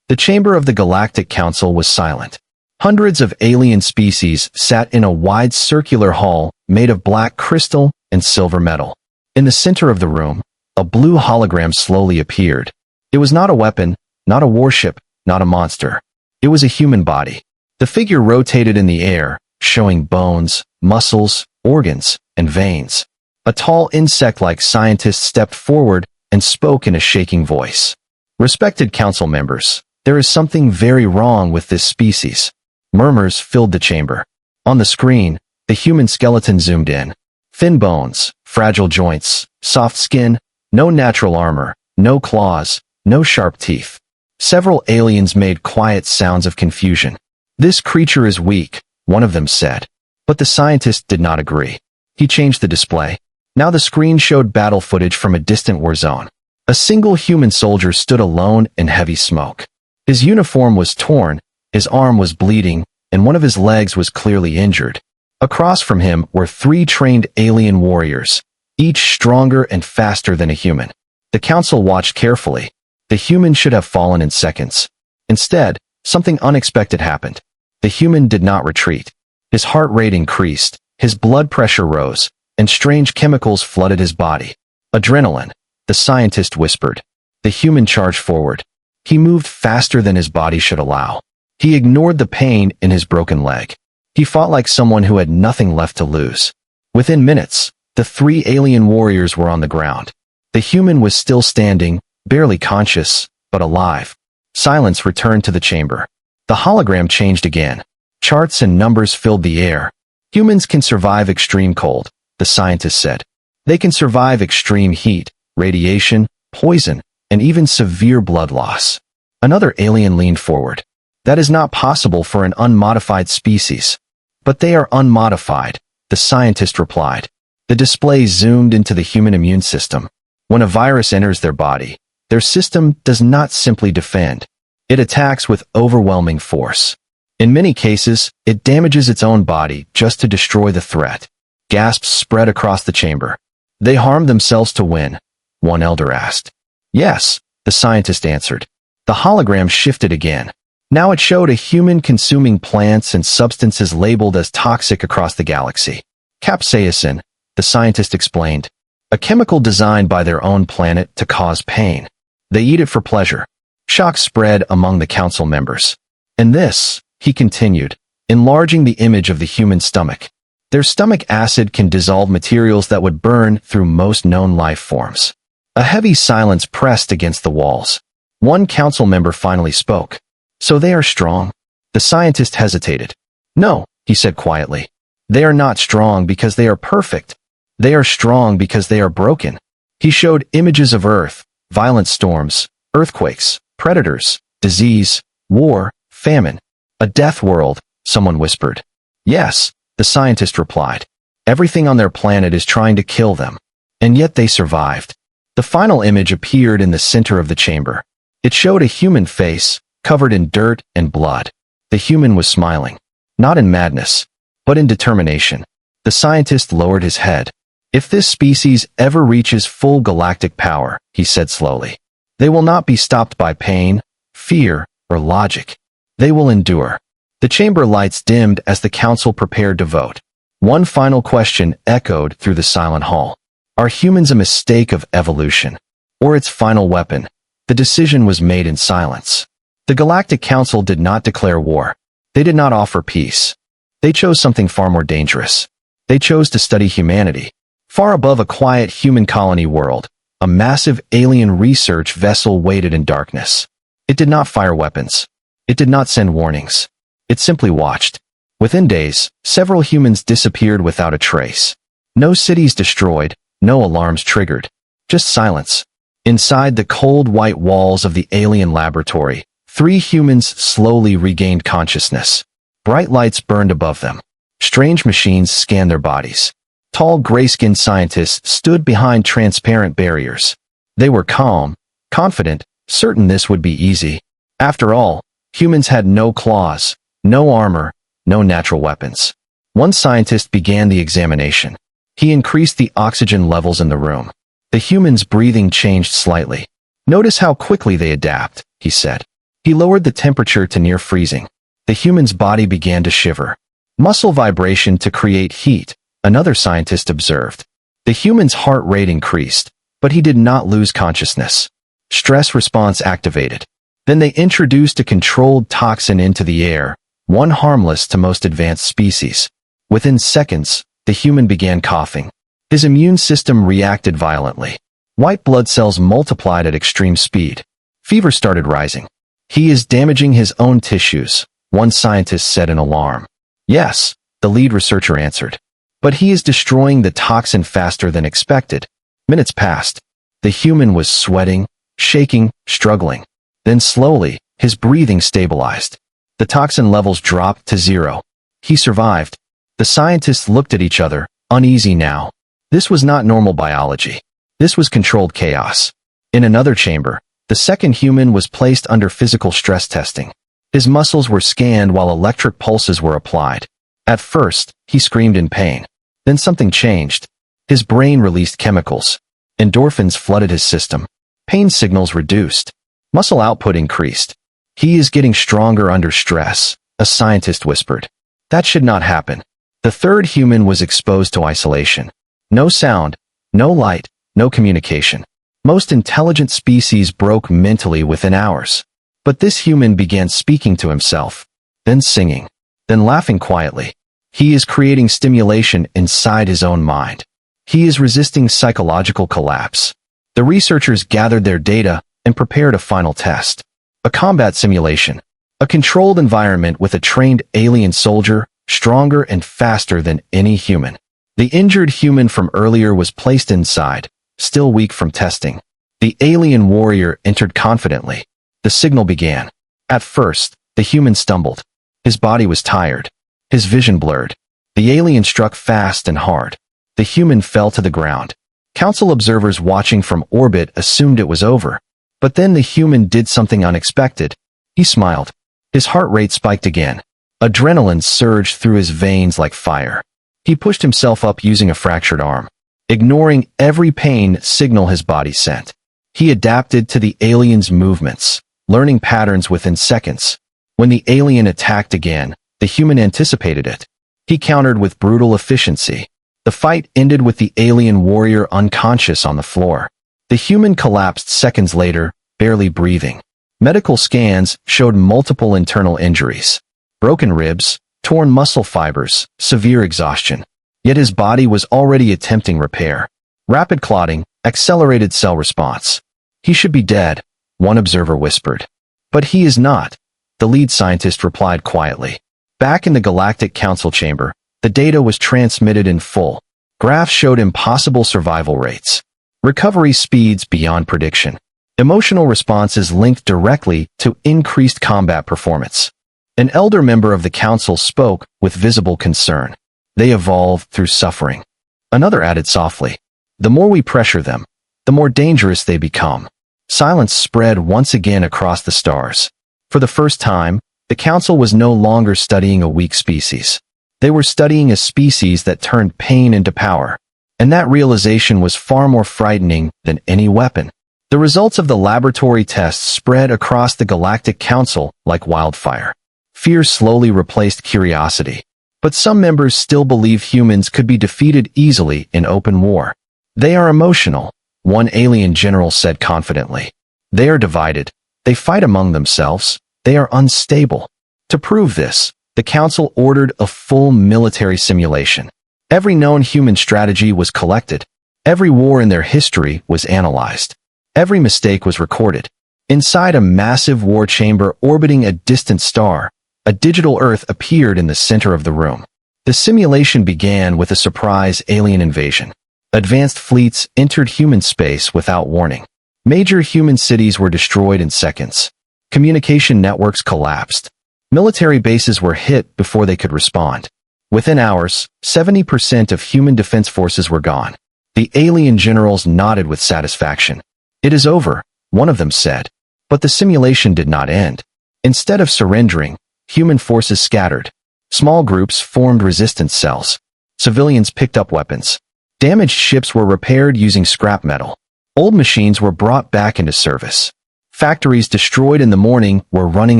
The chamber of the Galactic Council was silent. Hundreds of alien species sat in a wide circular hall made of black crystal and silver metal. In the center of the room, a blue hologram slowly appeared. It was not a weapon, not a warship, not a monster. It was a human body. The figure rotated in the air, showing bones, muscles, organs, and veins. A tall insect-like scientist stepped forward and spoke in a shaking voice. "Respected council members, there is something very wrong with this species." Murmurs filled the chamber. On the screen, the human skeleton zoomed in. Thin bones, fragile joints, soft skin, no natural armor, no claws, no sharp teeth. Several aliens made quiet sounds of confusion. "This creature is weak," one of them said. But the scientist did not agree. He changed the display. Now the screen showed battle footage from a distant war zone. A single human soldier stood alone in heavy smoke. His uniform was torn, his arm was bleeding, and one of his legs was clearly injured. Across from him were 3 trained alien warriors, each stronger and faster than a human. The council watched carefully. The human should have fallen in seconds. Instead, something unexpected happened. The human did not retreat. His heart rate increased, his blood pressure rose, and strange chemicals flooded his body. "Adrenaline," the scientist whispered. The human charged forward. He moved faster than his body should allow. He ignored the pain in his broken leg. He fought like someone who had nothing left to lose. Within minutes, the 3 alien warriors were on the ground. The human was still standing, barely conscious, but alive. Silence returned to the chamber. The hologram changed again. Charts and numbers filled the air. "Humans can survive extreme cold," the scientist said. "They can survive extreme heat, radiation, poison, and even severe blood loss." Another alien leaned forward. "That is not possible for an unmodified species." "But they are unmodified," the scientist replied. The display zoomed into the human immune system. When a virus enters their body, their system does not simply defend. It attacks with overwhelming force. In many cases, it damages its own body just to destroy the threat. Gasps spread across the chamber. "They harm themselves to win?" one elder asked. "Yes," the scientist answered. The hologram shifted again. Now it showed a human consuming plants and substances labeled as toxic across the galaxy. "Capsaicin," the scientist explained. "A chemical designed by their own planet to cause pain. They eat it for pleasure." Shock spread among the council members. "And this," he continued, enlarging the image of the human stomach. "Their stomach acid can dissolve materials that would burn through most known life forms." A heavy silence pressed against the walls. One council member finally spoke. "So they are strong?" The scientist hesitated. "No," he said quietly. "They are not strong because they are perfect. They are strong because they are broken." He showed images of Earth, violent storms, earthquakes, predators, disease, war, famine. "A death world," someone whispered. "Yes," the scientist replied. "Everything on their planet is trying to kill them. And yet they survived." The final image appeared in the center of the chamber. It showed a human face, covered in dirt and blood. The human was smiling. Not in madness, but in determination. The scientist lowered his head. "If this species ever reaches full galactic power," he said slowly, "they will not be stopped by pain, fear, or logic. They will endure." The chamber lights dimmed as the council prepared to vote. One final question echoed through the silent hall. Are humans a mistake of evolution, or its final weapon? The decision was made in silence. The Galactic Council did not declare war. They did not offer peace. They chose something far more dangerous. They chose to study humanity. Far above a quiet human colony world, a massive alien research vessel waited in darkness. It did not fire weapons. It did not send warnings. It simply watched. Within days, several humans disappeared without a trace. No cities destroyed, no alarms triggered. Just silence. Inside the cold white walls of the alien laboratory, 3 humans slowly regained consciousness. Bright lights burned above them. Strange machines scanned their bodies. Tall gray-skinned scientists stood behind transparent barriers. They were calm, confident, certain this would be easy. After all, humans had no claws, no armor, no natural weapons. One scientist began the examination. He increased the oxygen levels in the room. The humans' breathing changed slightly. "Notice how quickly they adapt," he said. He lowered the temperature to near freezing. The human's body began to shiver. Muscle vibration to create heat, another scientist observed. The human's heart rate increased, but he did not lose consciousness. Stress response activated. Then they introduced a controlled toxin into the air, one harmless to most advanced species. Within seconds, the human began coughing. His immune system reacted violently. White blood cells multiplied at extreme speed. Fever started rising. He is damaging his own tissues, one scientist said in alarm. Yes, the lead researcher answered. But he is destroying the toxin faster than expected. Minutes passed. The human was sweating, shaking, struggling. Then slowly, his breathing stabilized. The toxin levels dropped to 0. He survived. The scientists looked at each other, uneasy now. This was not normal biology. This was controlled chaos. In another chamber, the second human was placed under physical stress testing. His muscles were scanned while electric pulses were applied. At first, he screamed in pain. Then something changed. His brain released chemicals. Endorphins flooded his system. Pain signals reduced. Muscle output increased. He is getting stronger under stress, a scientist whispered. That should not happen. The third human was exposed to isolation. No sound, no light, no communication. Most intelligent species broke mentally within hours. But this human began speaking to himself, then singing, then laughing quietly. He is creating stimulation inside his own mind. He is resisting psychological collapse. The researchers gathered their data and prepared a final test. A combat simulation. A controlled environment with a trained alien soldier, stronger and faster than any human. The injured human from earlier was placed inside, still weak from testing. The alien warrior entered confidently. The signal began. At first, the human stumbled. His body was tired. His vision blurred. The alien struck fast and hard. The human fell to the ground. Council observers watching from orbit assumed it was over. But then the human did something unexpected. He smiled. His heart rate spiked again. Adrenaline surged through his veins like fire. He pushed himself up using a fractured arm, ignoring every pain signal his body sent. He adapted to the alien's movements, learning patterns within seconds. When the alien attacked again, the human anticipated it. He countered with brutal efficiency. The fight ended with the alien warrior unconscious on the floor. The human collapsed seconds later, barely breathing. Medical scans showed multiple internal injuries. Broken ribs, torn muscle fibers, severe exhaustion. Yet his body was already attempting repair. Rapid clotting, accelerated cell response. He should be dead, one observer whispered. But he is not, the lead scientist replied quietly. Back in the Galactic Council chamber, the data was transmitted in full. Graphs showed impossible survival rates. Recovery speeds beyond prediction. Emotional responses linked directly to increased combat performance. An elder member of the council spoke with visible concern. They evolved through suffering. Another added softly, the more we pressure them, the more dangerous they become. Silence spread once again across the stars. For the first time, the council was no longer studying a weak species. They were studying a species that turned pain into power. And that realization was far more frightening than any weapon. The results of the laboratory tests spread across the Galactic Council like wildfire. Fear slowly replaced curiosity. But some members still believe humans could be defeated easily in open war. They are emotional, one alien general said confidently. They are divided. They fight among themselves. They are unstable. To prove this, the Council ordered a full military simulation. Every known human strategy was collected. Every war in their history was analyzed. Every mistake was recorded. Inside a massive war chamber orbiting a distant star, a digital Earth appeared in the center of the room. The simulation began with a surprise alien invasion. Advanced fleets entered human space without warning. Major human cities were destroyed in seconds. Communication networks collapsed. Military bases were hit before they could respond. Within hours, 70% of human defense forces were gone. The alien generals nodded with satisfaction. It is over, one of them said. But the simulation did not end. Instead of surrendering, human forces scattered. Small groups formed resistance cells. Civilians picked up weapons. Damaged ships were repaired using scrap metal. Old machines were brought back into service. Factories destroyed in the morning were running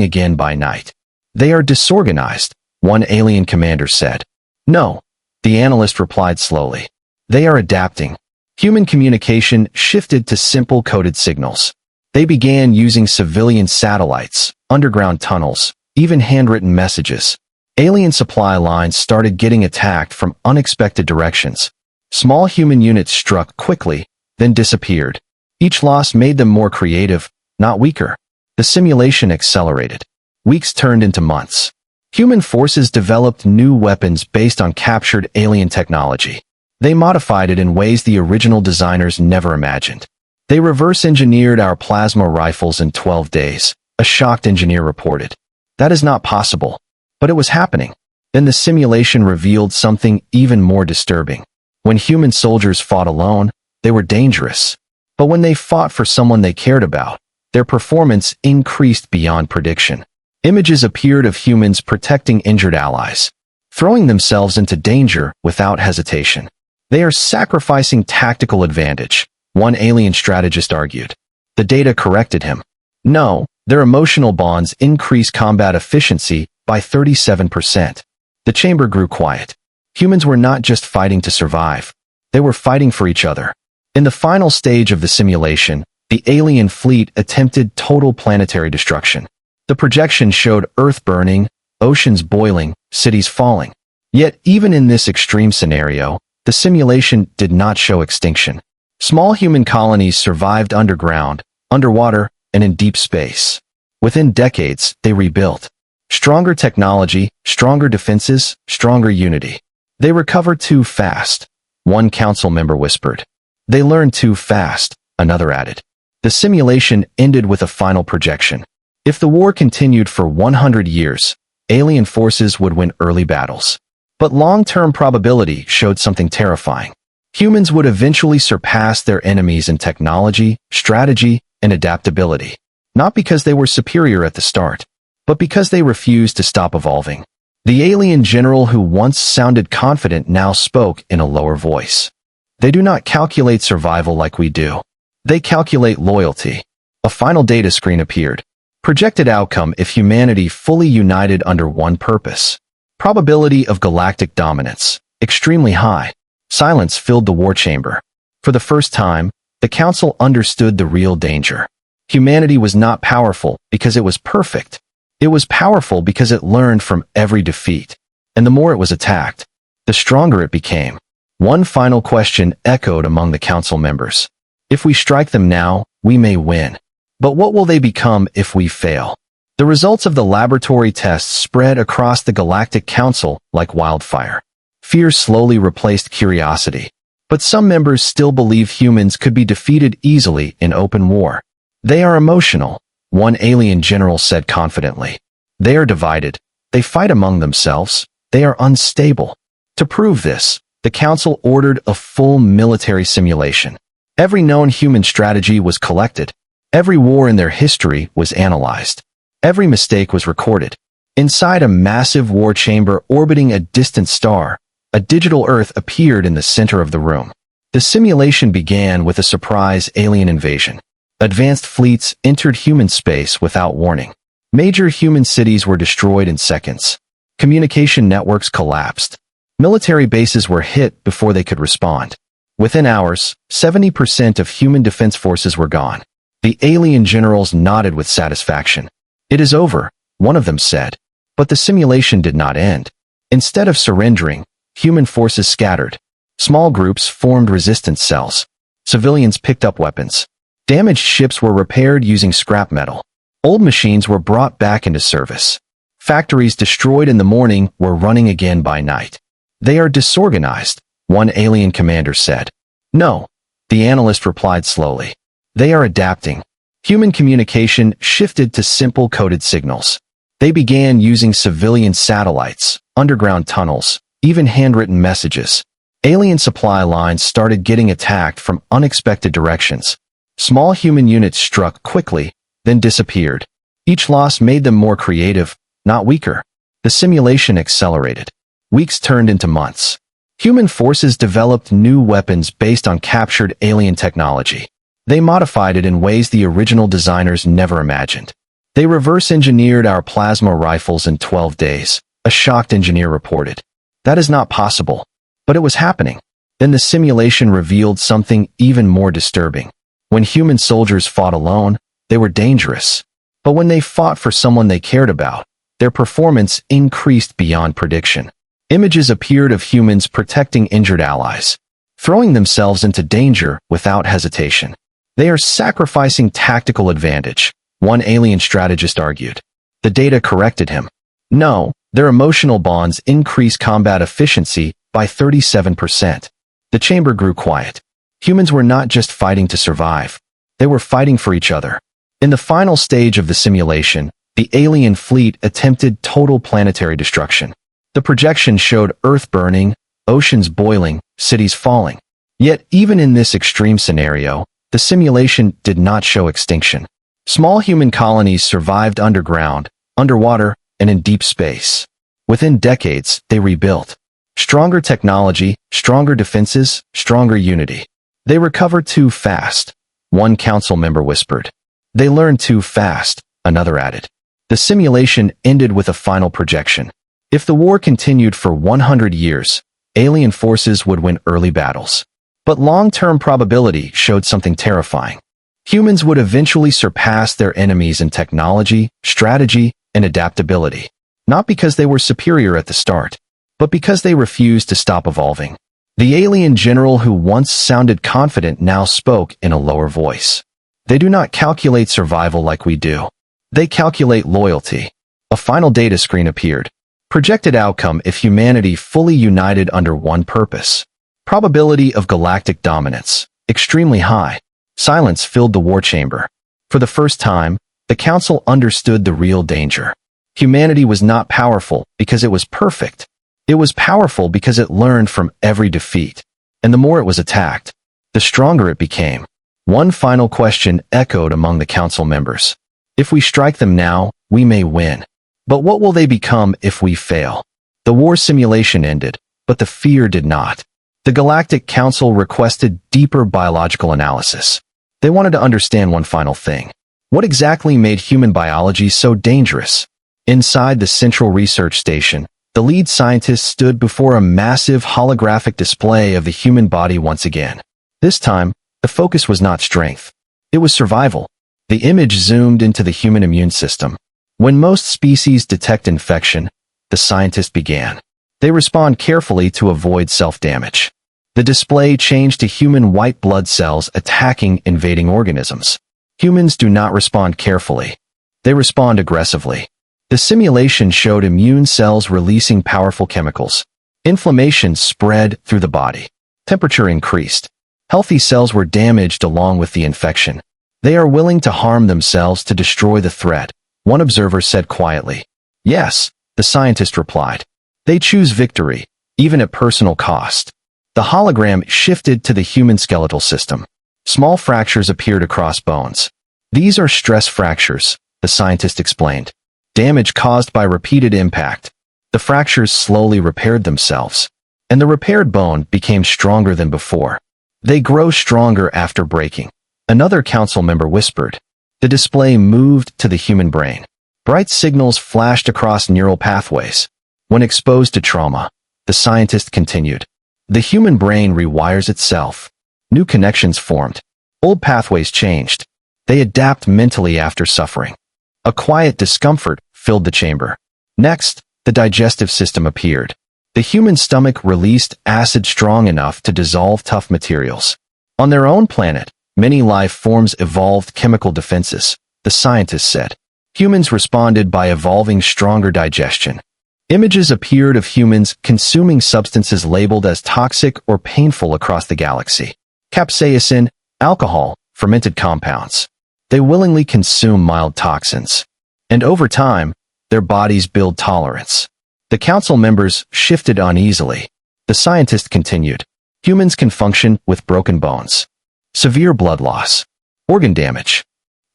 again by night. They are disorganized, one alien commander said. No, the analyst replied slowly. They are adapting. Human communication shifted to simple coded signals. They began using civilian satellites, underground tunnels, even handwritten messages. Alien supply lines started getting attacked from unexpected directions. Small human units struck quickly, then disappeared. Each loss made them more creative, not weaker. The simulation accelerated. Weeks turned into months. Human forces developed new weapons based on captured alien technology. They modified it in ways the original designers never imagined. They reverse-engineered our plasma rifles in 12 days, a shocked engineer reported. That is not possible. But it was happening. Then the simulation revealed something even more disturbing. When human soldiers fought alone, they were dangerous. But when they fought for someone they cared about, their performance increased beyond prediction. Images appeared of humans protecting injured allies, throwing themselves into danger without hesitation. They are sacrificing tactical advantage, one alien strategist argued. The data corrected him. No, their emotional bonds increase combat efficiency by 37%. The chamber grew quiet. Humans were not just fighting to survive. They were fighting for each other. In the final stage of the simulation, the alien fleet attempted total planetary destruction. The projection showed Earth burning, oceans boiling, cities falling. Yet even in this extreme scenario, the simulation did not show extinction. Small human colonies survived underground, underwater, and in deep space. Within decades, they rebuilt. Stronger technology, stronger defenses, stronger unity. They recovered too fast, one council member whispered. They learned too fast, another added. The simulation ended with a final projection. If the war continued for 100 years, alien forces would win early battles. But long-term probability showed something terrifying. Humans would eventually surpass their enemies in technology, strategy, and adaptability. Not because they were superior at the start, but because they refused to stop evolving. The alien general who once sounded confident now spoke in a lower voice. They do not calculate survival like we do. They calculate loyalty. A final data screen appeared. Projected outcome if humanity fully united under one purpose. Probability of galactic dominance, extremely high. Silence filled the war chamber. For the first time, the council understood the real danger. Humanity was not powerful because it was perfect. It was powerful because it learned from every defeat. And the more it was attacked, the stronger it became. One final question echoed among the council members. If we strike them now, we may win. But what will they become if we fail? The results of the laboratory tests spread across the Galactic Council like wildfire. Fear slowly replaced curiosity. But some members still believe humans could be defeated easily in open war. They are emotional, one alien general said confidently. They are divided. They fight among themselves. They are unstable. To prove this, the Council ordered a full military simulation. Every known human strategy was collected. Every war in their history was analyzed. Every mistake was recorded. Inside a massive war chamber orbiting a distant star, a digital Earth appeared in the center of the room. The simulation began with a surprise alien invasion. Advanced fleets entered human space without warning. Major human cities were destroyed in seconds. Communication networks collapsed. Military bases were hit before they could respond. Within hours, 70% of human defense forces were gone. The alien generals nodded with satisfaction. It is over, one of them said. But the simulation did not end. Instead of surrendering, human forces scattered. Small groups formed resistance cells. Civilians picked up weapons. Damaged ships were repaired using scrap metal. Old machines were brought back into service. Factories destroyed in the morning were running again by night. They are disorganized, one alien commander said. No, the analyst replied slowly. They are adapting. Human communication shifted to simple coded signals. They began using civilian satellites, underground tunnels, even handwritten messages. Alien supply lines started getting attacked from unexpected directions. Small human units struck quickly, then disappeared. Each loss made them more creative, not weaker. The simulation accelerated. Weeks turned into months. Human forces developed new weapons based on captured alien technology. They modified it in ways the original designers never imagined. They reverse-engineered our plasma rifles in 12 days, a shocked engineer reported. That is not possible. But it was happening. Then the simulation revealed something even more disturbing. When human soldiers fought alone, they were dangerous. But when they fought for someone they cared about, their performance increased beyond prediction. Images appeared of humans protecting injured allies, throwing themselves into danger without hesitation. They are sacrificing tactical advantage, one alien strategist argued. The data corrected him. No, their emotional bonds increase combat efficiency by 37%. The chamber grew quiet. Humans were not just fighting to survive. They were fighting for each other. In the final stage of the simulation, the alien fleet attempted total planetary destruction. The projection showed Earth burning, oceans boiling, cities falling. Yet, even in this extreme scenario, the simulation did not show extinction. Small human colonies survived underground, underwater, and in deep space. Within decades, they rebuilt. Stronger technology, stronger defenses, stronger unity. They recovered too fast, one council member whispered. They learned too fast, another added. The simulation ended with a final projection. If the war continued for 100 years, alien forces would win early battles. But long-term probability showed something terrifying. Humans would eventually surpass their enemies in technology, strategy, and adaptability. Not because they were superior at the start, but because they refused to stop evolving. The alien general who once sounded confident now spoke in a lower voice. They do not calculate survival like we do. They calculate loyalty. A final data screen appeared. Projected outcome if humanity fully united under one purpose. Probability of galactic dominance, extremely high. Silence filled the war chamber. For the first time, the council understood the real danger. Humanity was not powerful because it was perfect. It was powerful because it learned from every defeat. And the more it was attacked, the stronger it became. One final question echoed among the council members. If we strike them now, we may win. But what will they become if we fail? The war simulation ended, but the fear did not. The Galactic Council requested deeper biological analysis. They wanted to understand one final thing. What exactly made human biology so dangerous? Inside the Central Research Station, the lead scientist stood before a massive holographic display of the human body once again. This time, the focus was not strength. It was survival. The image zoomed into the human immune system. When most species detect infection, the scientist began. They respond carefully to avoid self-damage. The display changed to human white blood cells attacking invading organisms. Humans do not respond carefully. They respond aggressively. The simulation showed immune cells releasing powerful chemicals. Inflammation spread through the body. Temperature increased. Healthy cells were damaged along with the infection. They are willing to harm themselves to destroy the threat, one observer said quietly. Yes, the scientist replied. They choose victory, even at personal cost. The hologram shifted to the human skeletal system. Small fractures appeared across bones. These are stress fractures, the scientist explained. Damage caused by repeated impact. The fractures slowly repaired themselves, and the repaired bone became stronger than before. They grow stronger after breaking. Another council member whispered. The display moved to the human brain. Bright signals flashed across neural pathways. When exposed to trauma, the scientist continued. The human brain rewires itself. New connections formed. Old pathways changed. They adapt mentally after suffering. A quiet discomfort filled the chamber. Next, the digestive system appeared. The human stomach released acid strong enough to dissolve tough materials. On their own planet, many life forms evolved chemical defenses, the scientists said. Humans responded by evolving stronger digestion. Images appeared of humans consuming substances labeled as toxic or painful across the galaxy. Capsaicin, alcohol, fermented compounds. They willingly consume mild toxins. And over time, their bodies build tolerance. The council members shifted uneasily. The scientist continued. Humans can function with broken bones. Severe blood loss. Organ damage.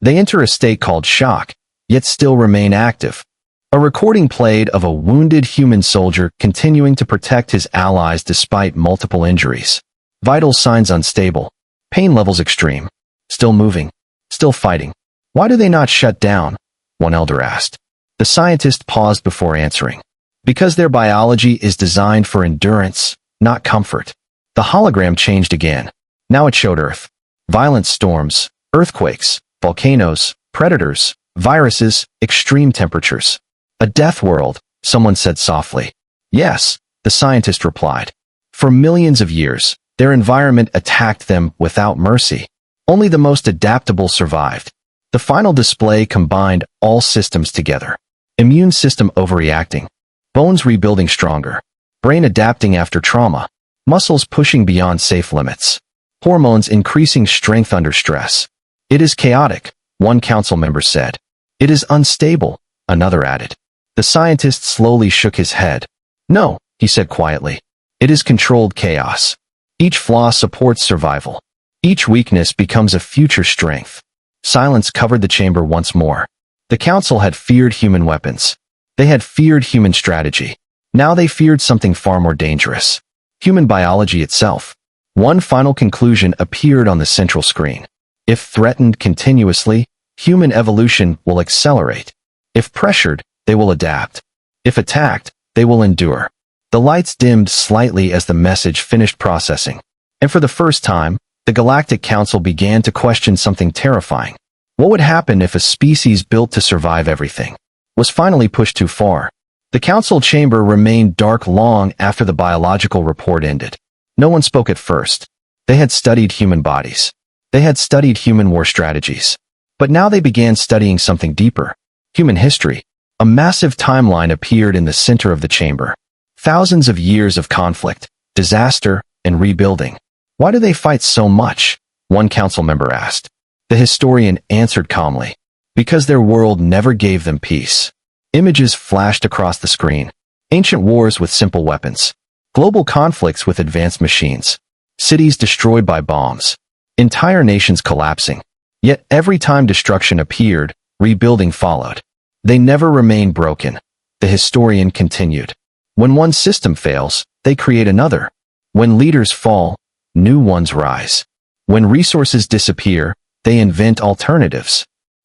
They enter a state called shock, yet still remain active. A recording played of a wounded human soldier continuing to protect his allies despite multiple injuries. Vital signs unstable. Pain levels extreme. Still moving. Still fighting. Why do they not shut down? One elder asked. The scientist paused before answering. Because their biology is designed for endurance, not comfort. The hologram changed again. Now it showed Earth. Violent storms, earthquakes, volcanoes, predators, viruses, extreme temperatures. A death world, someone said softly. Yes, the scientist replied. For millions of years, their environment attacked them without mercy. Only the most adaptable survived. The final display combined all systems together. Immune system overreacting. Bones rebuilding stronger. Brain adapting after trauma. Muscles pushing beyond safe limits. Hormones increasing strength under stress. It is chaotic, one council member said. It is unstable, another added. The scientist slowly shook his head. No, he said quietly. It is controlled chaos. Each flaw supports survival. Each weakness becomes a future strength. Silence covered the chamber once more. The council had feared human weapons. They had feared human strategy. Now they feared something far more dangerous. Human biology itself. One final conclusion appeared on the central screen. If threatened continuously, human evolution will accelerate. If pressured, they will adapt. If attacked, they will endure. The lights dimmed slightly as the message finished processing. And for the first time, the Galactic Council began to question something terrifying. What would happen if a species built to survive everything was finally pushed too far? The council chamber remained dark long after the biological report ended. No one spoke at first. They had studied human bodies. They had studied human war strategies. But now they began studying something deeper. Human history. A massive timeline appeared in the center of the chamber. Thousands of years of conflict, disaster, and rebuilding. Why do they fight so much? One council member asked. The historian answered calmly. Because their world never gave them peace. Images flashed across the screen. Ancient wars with simple weapons. Global conflicts with advanced machines. Cities destroyed by bombs. Entire nations collapsing. Yet every time destruction appeared, rebuilding followed. They never remained broken. The historian continued. When one system fails, they create another. When leaders fall, new ones rise. When resources disappear, they invent alternatives.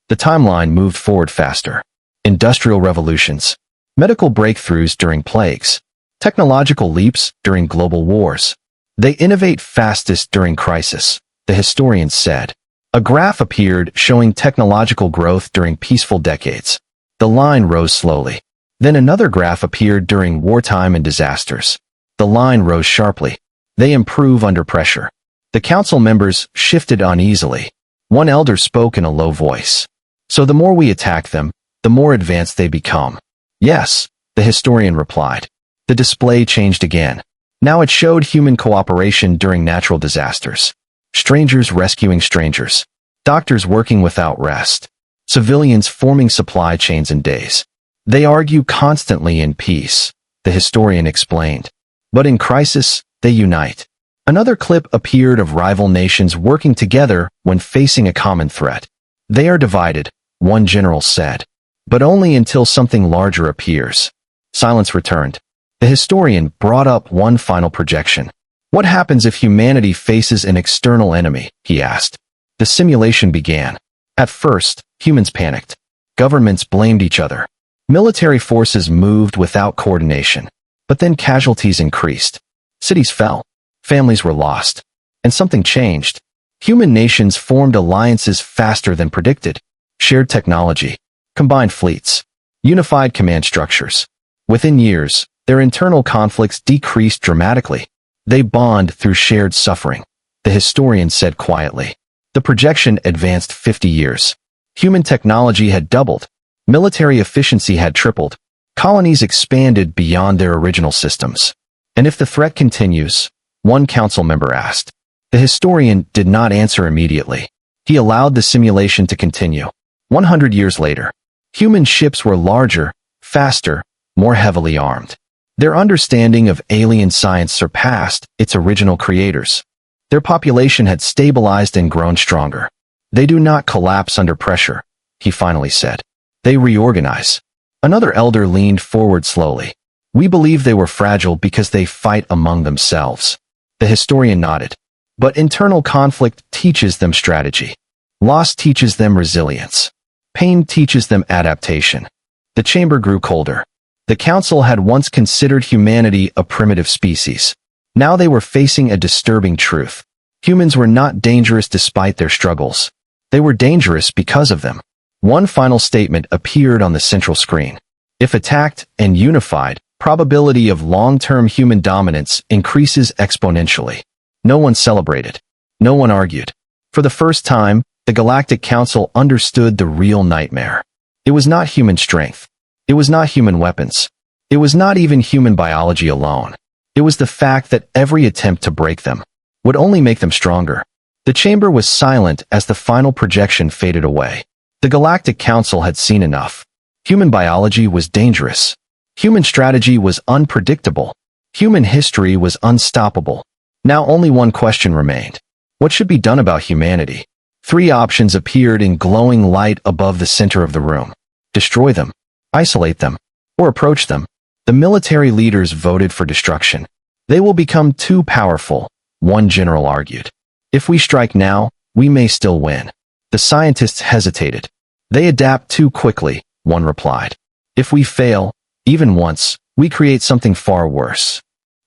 The timeline moved forward faster. Industrial revolutions. Medical breakthroughs during plagues. Technological leaps during global wars. They innovate fastest during crisis, the historian said. A graph appeared showing technological growth during peaceful decades. The line rose slowly. Then another graph appeared during wartime and disasters. The line rose sharply. They improve under pressure. The council members shifted uneasily. One elder spoke in a low voice. So the more we attack them, the more advanced they become. Yes, the historian replied. The display changed again. Now it showed human cooperation during natural disasters. Strangers rescuing strangers. Doctors working without rest. Civilians forming supply chains in days. They argue constantly in peace, the historian explained. But in crisis, they unite. Another clip appeared of rival nations working together when facing a common threat. They are divided, one general said. But only until something larger appears. Silence returned. The historian brought up one final projection. What happens if humanity faces an external enemy? He asked. The simulation began. At first, humans panicked. Governments blamed each other. Military forces moved without coordination. But then casualties increased. Cities fell. Families were lost. And something changed. Human nations formed alliances faster than predicted. Shared technology. Combined fleets. Unified command structures. Within years, their internal conflicts decreased dramatically. They bond through shared suffering, the historian said quietly. The projection advanced 50 years. Human technology had doubled. Military efficiency had tripled. Colonies expanded beyond their original systems. And if the threat continues, one council member asked. The historian did not answer immediately. He allowed the simulation to continue. 100 years later, human ships were larger, faster, more heavily armed. Their understanding of alien science surpassed its original creators. Their population had stabilized and grown stronger. They do not collapse under pressure, he finally said. They reorganize. Another elder leaned forward slowly. We believe they were fragile because they fight among themselves. The historian nodded. But internal conflict teaches them strategy. Loss teaches them resilience. Pain teaches them adaptation. The chamber grew colder. The council had once considered humanity a primitive species. Now they were facing a disturbing truth. Humans were not dangerous despite their struggles. They were dangerous because of them. One final statement appeared on the central screen. If attacked and unified, probability of long-term human dominance increases exponentially. No one celebrated. No one argued. For the first time, the Galactic Council understood the real nightmare. It was not human strength. It was not human weapons. It was not even human biology alone. It was the fact that every attempt to break them would only make them stronger. The chamber was silent as the final projection faded away. The Galactic Council had seen enough. Human biology was dangerous. Human strategy was unpredictable. Human history was unstoppable. Now only one question remained. What should be done about humanity? 3 options appeared in glowing light above the center of the room. Destroy them, isolate them, or approach them. The military leaders voted for destruction. They will become too powerful, one general argued. If we strike now, we may still win. The scientists hesitated. They adapt too quickly, one replied. If we fail, even once, we create something far worse.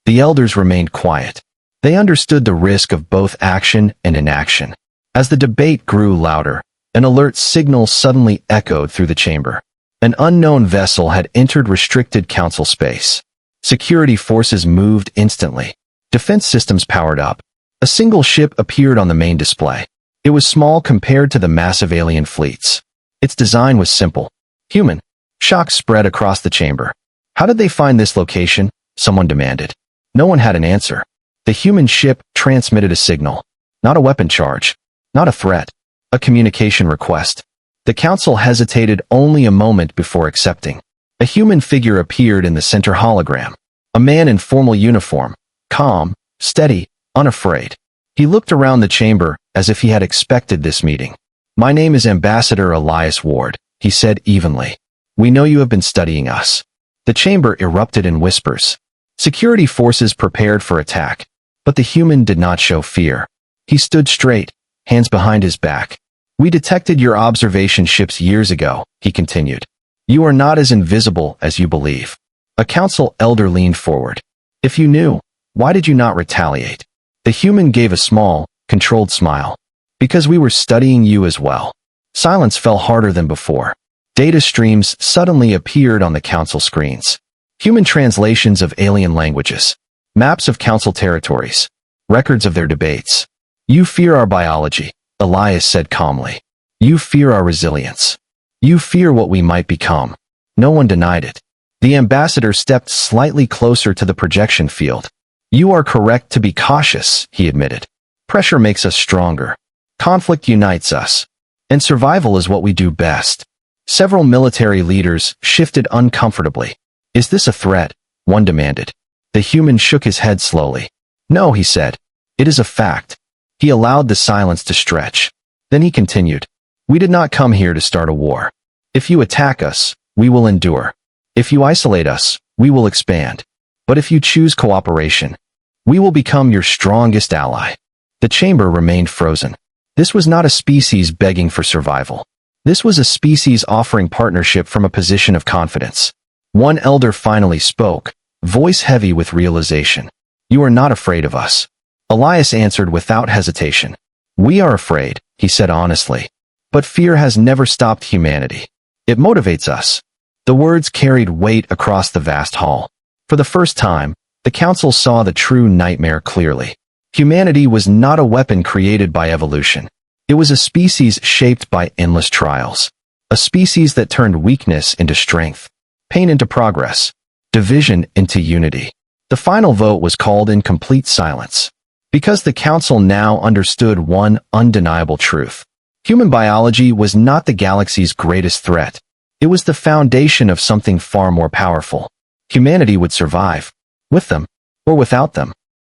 The elders remained quiet. They understood the risk of both action and inaction. As the debate grew louder, an alert signal suddenly echoed through the chamber. An unknown vessel had entered restricted council space. Security forces moved instantly. Defense systems powered up. A single ship appeared on the main display. It was small compared to the massive alien fleets. Its design was simple. Human. Shock spread across the chamber. How did they find this location? Someone demanded. No one had an answer. The human ship transmitted a signal. Not a weapon charge. Not a threat. A communication request. The council hesitated only a moment before accepting. A human figure appeared in the center hologram. A man in formal uniform. Calm, steady, unafraid. He looked around the chamber as if he had expected this meeting. My name is Ambassador Elias Ward, he said evenly. We know you have been studying us. The chamber erupted in whispers. Security forces prepared for attack. But the human did not show fear. He stood straight, hands behind his back. We detected your observation ships years ago, he continued. You are not as invisible as you believe. A council elder leaned forward. If you knew, why did you not retaliate? The human gave a small, controlled smile. Because we were studying you as well. Silence fell harder than before. Data streams suddenly appeared on the council screens. Human translations of alien languages. Maps of council territories. Records of their debates. You fear our biology, Elias said calmly. You fear our resilience. You fear what we might become. No one denied it. The ambassador stepped slightly closer to the projection field. You are correct to be cautious, he admitted. Pressure makes us stronger. Conflict unites us. And survival is what we do best. Several military leaders shifted uncomfortably. Is this a threat? One demanded. The human shook his head slowly. No, he said. It is a fact. He allowed the silence to stretch. Then he continued. We did not come here to start a war. If you attack us, we will endure. If you isolate us, we will expand. But if you choose cooperation, we will become your strongest ally. The chamber remained frozen. This was not a species begging for survival. This was a species offering partnership from a position of confidence. One elder finally spoke, voice heavy with realization. You are not afraid of us. Elias answered without hesitation. We are afraid, he said honestly. But fear has never stopped humanity. It motivates us. The words carried weight across the vast hall. For the first time, the council saw the true nightmare clearly. Humanity was not a weapon created by evolution. It was a species shaped by endless trials. A species that turned weakness into strength, pain into progress, division into unity. The final vote was called in complete silence. Because the council now understood one undeniable truth. Human biology was not the galaxy's greatest threat. It was the foundation of something far more powerful. Humanity would survive, with them, or without them.